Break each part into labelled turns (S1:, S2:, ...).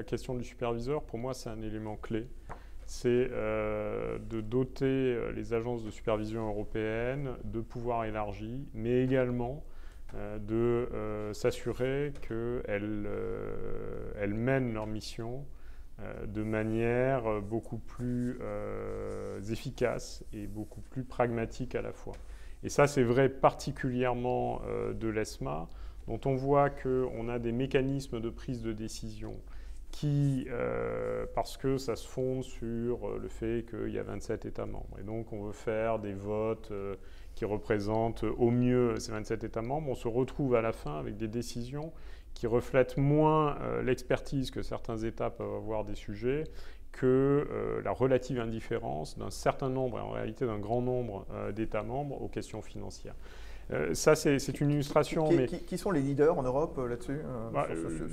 S1: question du superviseur, pour moi, c'est un élément clé. C'est de doter les agences de supervision européennes de pouvoirs élargis, mais également de s'assurer qu'elles mènent leur mission de manière beaucoup plus efficace et beaucoup plus pragmatique à la fois. Et ça, c'est vrai particulièrement de l'ESMA, dont on voit qu'on a des mécanismes de prise de décision qui, parce que ça se fonde sur le fait qu'il y a 27 États membres, et donc on veut faire des votes qui représentent au mieux ces 27 États membres, on se retrouve à la fin avec des décisions qui reflètent moins l'expertise que certains États peuvent avoir des sujets que la relative indifférence d'un certain nombre, et en réalité d'un grand nombre d'États membres aux questions financières. Ça, c'est une illustration.
S2: Qui sont les leaders en Europe là-dessus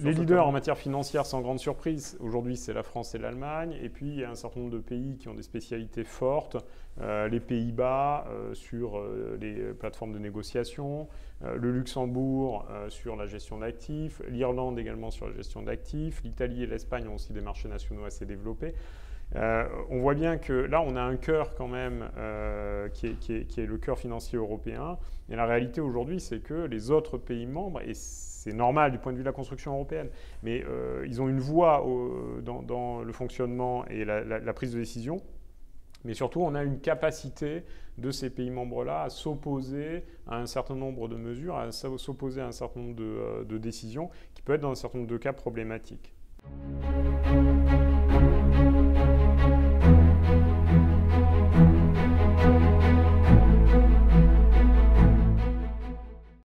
S1: Les leaders en matière financière, sans grande surprise, aujourd'hui, c'est la France et l'Allemagne. Et puis, il y a un certain nombre de pays qui ont des spécialités fortes. Les Pays-Bas sur les plateformes de négociation, le Luxembourg sur la gestion d'actifs, l'Irlande également sur la gestion d'actifs, l'Italie et l'Espagne ont aussi des marchés nationaux assez développés. On voit bien que là, on a un cœur quand même qui est le cœur financier européen. Et la réalité aujourd'hui, c'est que les autres pays membres, et c'est normal du point de vue de la construction européenne, mais ils ont une voix dans le fonctionnement et la prise de décision. Mais surtout, on a une capacité de ces pays membres-là à s'opposer à un certain nombre de mesures, à s'opposer à un certain nombre de décisions qui peuvent être dans un certain nombre de cas problématiques.